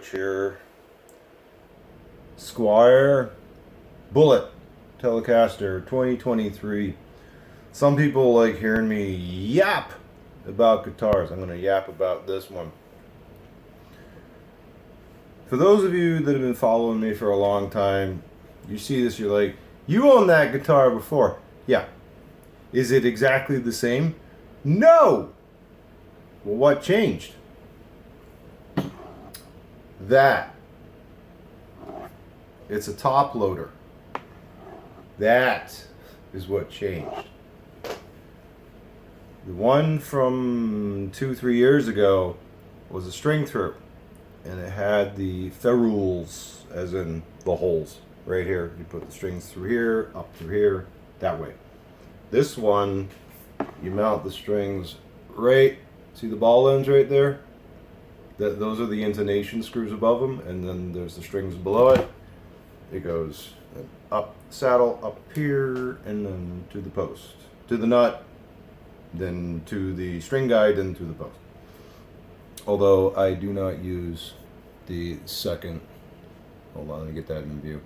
switch here. Squier Bullet Telecaster 2023. Some people like hearing me yap about guitars. I'm going to yap about this one. For those of you that have been following me for a long time, you see this, you're like, you owned that guitar before. Yeah. Is it exactly the same? No! Well, what changed? That. It's a top loader. That is what changed. The one from 2-3 years ago was a string through, and it had the ferrules, as in the holes, right here. You put the strings through here, up through here, that way. This one, you mount the strings right, see the ball ends right there? Those are the intonation screws above them, and then there's the strings below it. It goes up saddle, up here, and then to the post, to the nut, then to the string guide, and to the post. Although I do not use the second, hold on, let me get that in view.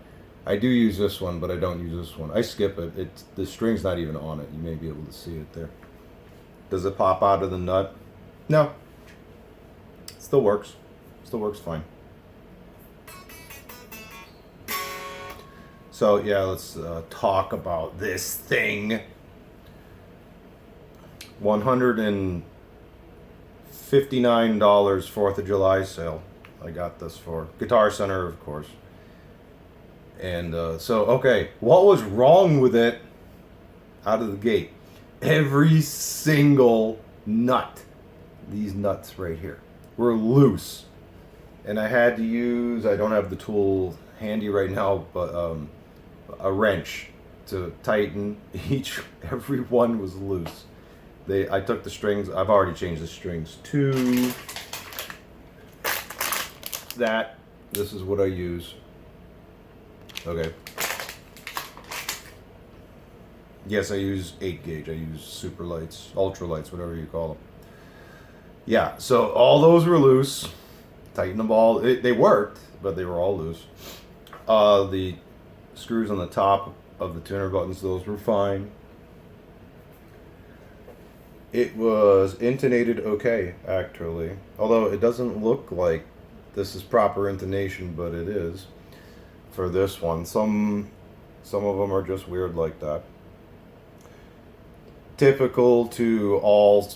I do use this one, but I don't use this one. I skip it. The string's not even on it. You may be able to see it there. Does it pop out of the nut? No. It still works. Still works fine. So yeah, let's talk about this thing. $159 4th of July sale. I got this for Guitar Center, of course. And so, okay, what was wrong with it out of the gate? Every single nut, these nuts right here, were loose. And I had to use, I don't have the tool handy right now, but a wrench to tighten every one was loose. I took the strings, I've already changed the strings to that. This is what I use. Okay. Yes, I use 8 gauge. I use super lights, ultra lights, whatever you call them. Yeah, so all those were loose. Tighten them all. They worked, but they were all loose. The screws on the top of the tuner buttons, those were fine. It was intonated okay, actually. Although it doesn't look like this is proper intonation, but it is. For this one, some of them are just weird like that. Typical to all,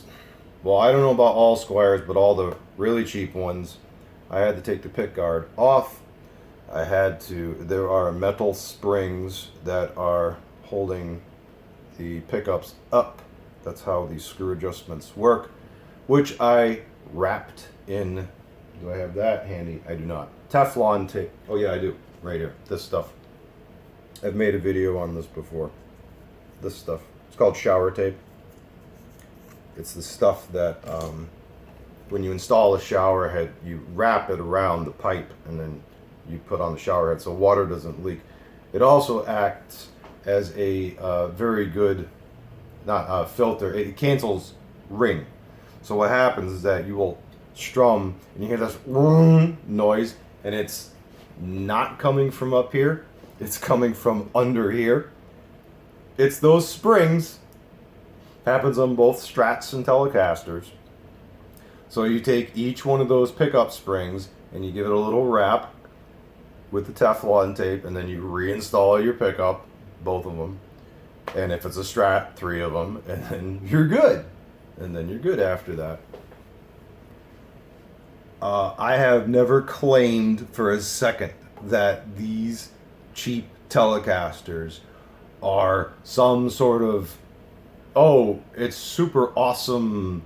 well, I don't know about all Squiers, but all the really cheap ones, I had to take the pick guard off. There are metal springs that are holding the pickups up. That's how these screw adjustments work, which I wrapped in. Do I have that handy? I do not. Teflon tape. Oh yeah, I do. Right here. This stuff. I've made a video on this before. This stuff. It's called shower tape. It's the stuff that when you install a shower head, you wrap it around the pipe and then you put on the shower head so water doesn't leak. It also acts as a very good, not filter. It cancels ring. So what happens is that you will strum and you hear this noise, and it's not coming from up here, it's coming from under here. It's those springs. Happens on both Strats and Telecasters. So you take each one of those pickup springs and you give it a little wrap with the Teflon tape, and then you reinstall your pickup, both of them. And if it's a Strat, 3 of them, and then you're good. And then you're good after that. I have never claimed for a second that these cheap Telecasters are some sort of, oh, it's super awesome,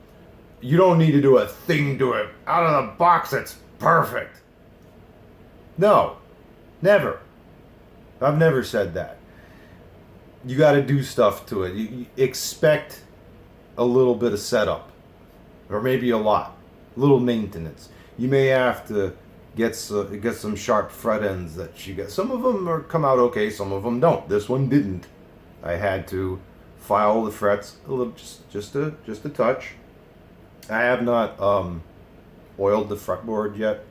you don't need to do a thing to it, out of the box it's perfect. No, never. I've never said that. You got to do stuff to it. You expect a little bit of setup, or maybe a little maintenance. You may have to get some sharp fret ends that you get. Some of them come out okay, some of them don't. This one didn't. I had to file the frets a little, just a touch. I have not oiled the fretboard yet.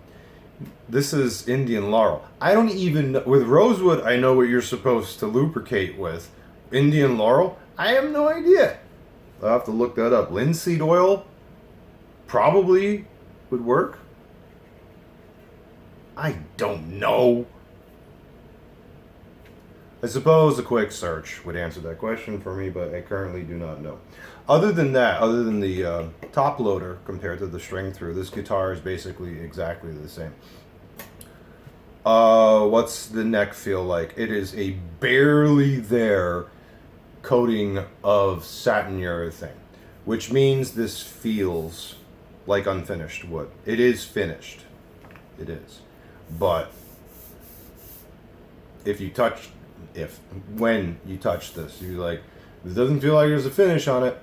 This is Indian laurel. I don't even know. With rosewood, I know what you're supposed to lubricate with. Indian laurel, I have no idea. I'll have to look that up. Linseed oil probably would work. I don't know. I suppose a quick search would answer that question for me, but I currently do not know. Other than that, other than the top loader compared to the string through, this guitar is basically exactly the same. What's the neck feel like? It is a barely there coating of satin urethane, which means this feels like unfinished wood. It is finished. It is. But when you touch this, you're like, it doesn't feel like there's a finish on it.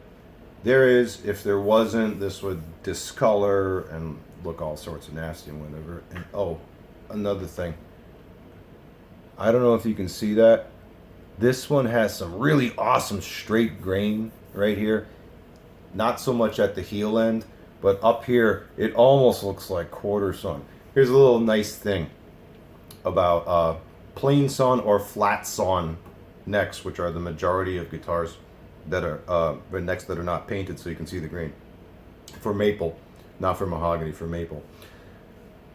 There is. If there wasn't, this would discolor and look all sorts of nasty and whatever. And oh, another thing. I don't know if you can see that. This one has some really awesome straight grain right here. Not so much at the heel end, but up here, it almost looks like quarter sawn. Here's a little nice thing about plain sawn or flat sawn necks, which are the majority of guitars that are necks that are not painted, so you can see the grain. For maple, not for mahogany, for maple.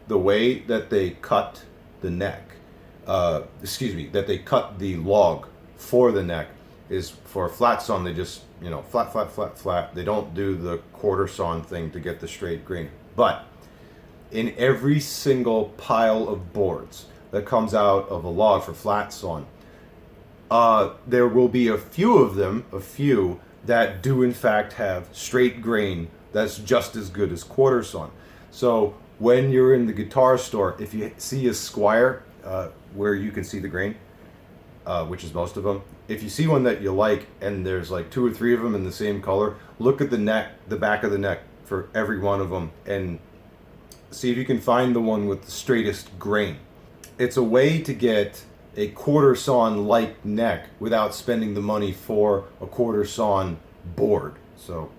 The way that they cut the neck, that they cut the log for the neck is for flat sawn. They just, flat, flat, flat, flat. They don't do the quarter sawn thing to get the straight grain. But in every single pile of boards that comes out of a log for flat sawn, there will be a few that do in fact have straight grain that's just as good as quarter sawn. So when you're in the guitar store, if you see a Squier where you can see the grain, which is most of them, if you see one that you like and there's like 2 or 3 of them in the same color, look at the back of the neck for every one of them and see if you can find the one with the straightest grain. It's a way to get a quarter sawn like neck without spending the money for a quarter sawn board. So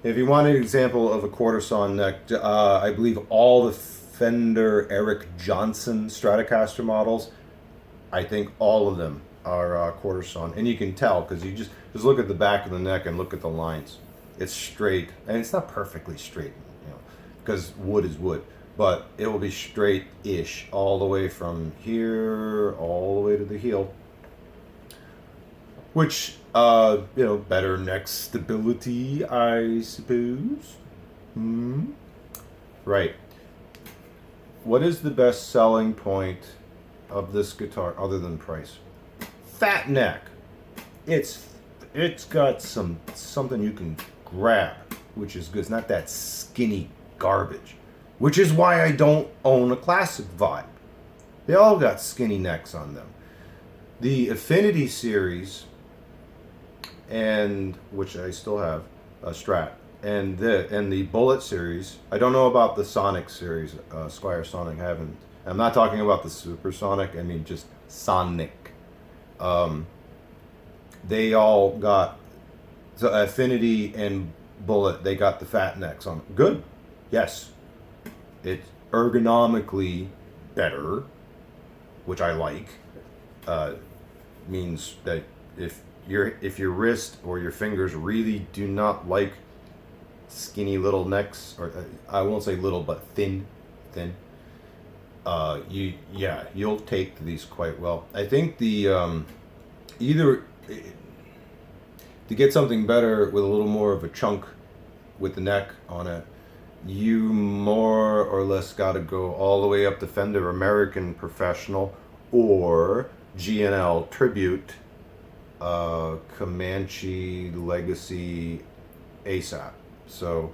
if you want an example of a quarter sawn neck, I believe all the Fender Eric Johnson Stratocaster models, I think all of them are quarter sawn, and you can tell because you just look at the back of the neck and look at the lines. It's straight, and it's not perfectly straight, because wood is wood, but it will be straight-ish all the way from here all the way to the heel, which better neck stability, I suppose. Right. What is the best selling point of this guitar other than price? Fat neck. It's got something you can grab, which is good. It's not that skinny garbage, which is why I don't own a classic Vibe. They all got skinny necks on them. The Affinity series, and which I still have a Strat, and the Bullet series. I don't know about the Sonic series, Squier Sonic. Haven't. I'm not talking about the Supersonic. I mean just Sonic. They all got Affinity and Bullet. They got the fat necks on. Good. Yes. It's ergonomically better, which I like. Means that if your wrist or your fingers really do not like skinny little necks, or I won't say little, but thin, you'll take these quite well. I think the either to get something better with a little more of a chunk with the neck on it, you more or less got to go all the way up to Fender American Professional or G&L Tribute, Comanche Legacy ASAP. So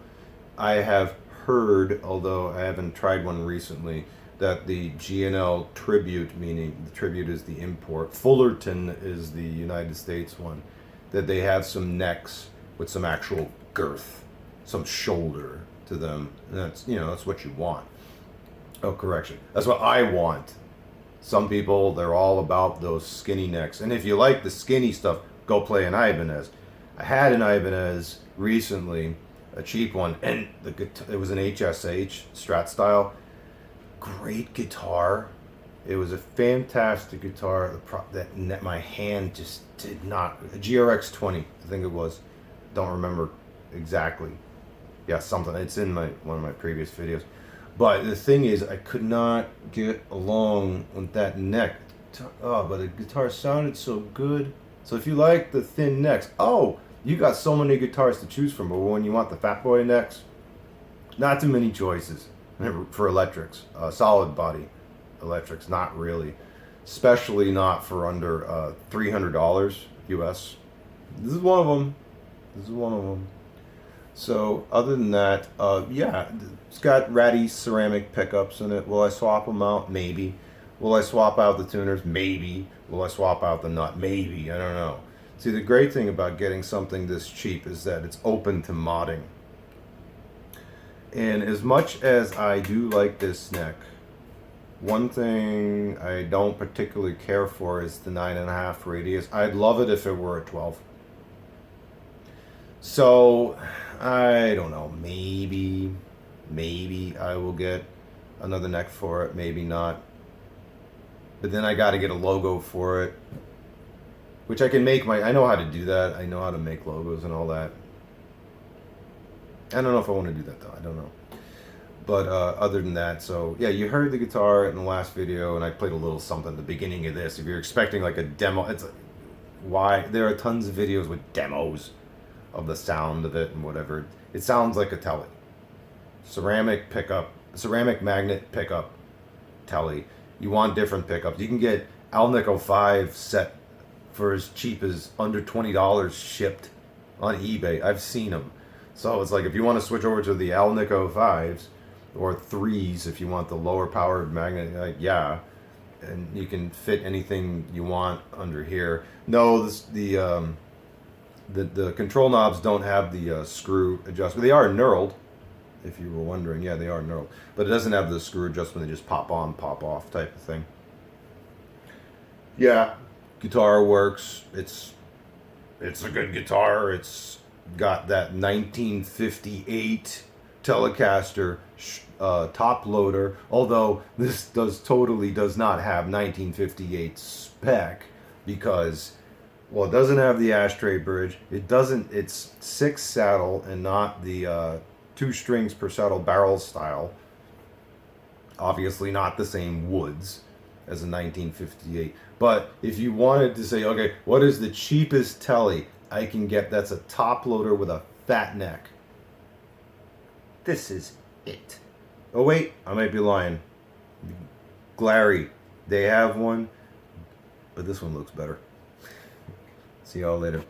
I have heard, although I haven't tried one recently, that the G&L Tribute, meaning the Tribute is the import, Fullerton is the United States one, that they have some necks with some actual girth, some shoulder to them. And that's what you want. Oh, correction. That's what I want. Some people, they're all about those skinny necks. And if you like the skinny stuff, go play an Ibanez. I had an Ibanez recently, a cheap one, and it was an HSH Strat style. great guitar. It was a fantastic guitar. That my hand just did not. A GRX 20, I think it was. Don't remember exactly. Yeah, something. It's in one of my previous videos. But the thing is, I could not get along with that neck. Oh, but the guitar sounded so good. So if you like the thin necks, oh, you got so many guitars to choose from. But when you want the fat boy necks, not too many choices for electrics. Solid body electrics, not really. Especially not for under $300 US. This is one of them. This is one of them. So other than that, yeah, it's got ratty ceramic pickups in it. Will I swap them out? Maybe. Will I swap out the tuners? Maybe. Will I swap out the nut? Maybe. I don't know. See, the great thing about getting something this cheap is that it's open to modding. And as much as I do like this neck, one thing I don't particularly care for is the 9.5 radius. I'd love it if it were a 12. So, I don't know, maybe I will get another neck for it, maybe not. But then I got to get a logo for it, which I can make I know how to do that. I know how to make logos and all that. I don't know if I want to do that though, I don't know. But other than that, so yeah, you heard the guitar in the last video, and I played a little something at the beginning of this. If you're expecting like a demo, it's why there are tons of videos with demos of the sound of it and whatever. It sounds like a Tele. Ceramic pickup, ceramic magnet pickup Tele. You want different pickups. You can get Alnico 5 set for as cheap as under $20 shipped on eBay. I've seen them. So it's like if you want to switch over to the Alnico 5s or 3s if you want the lower powered magnet, like, yeah, and you can fit anything you want under here. No, the control knobs don't have the screw adjustment. They are knurled, if you were wondering. Yeah, they are knurled, but it doesn't have the screw adjustment. They just pop on, pop off type of thing. Yeah, guitar works. It's a good guitar. It's got that 1958 Telecaster top loader, although this totally does not have 1958 spec, because, well, it doesn't have the ashtray bridge. It's 6 saddle and not the 2 strings per saddle barrel style. Obviously not the same woods as a 1958. But if you wanted to say, okay, what is the cheapest Tele I can get that's a top loader with a fat neck? This is it. Oh wait, I might be lying. Glary, they have one, but this one looks better. See y'all later.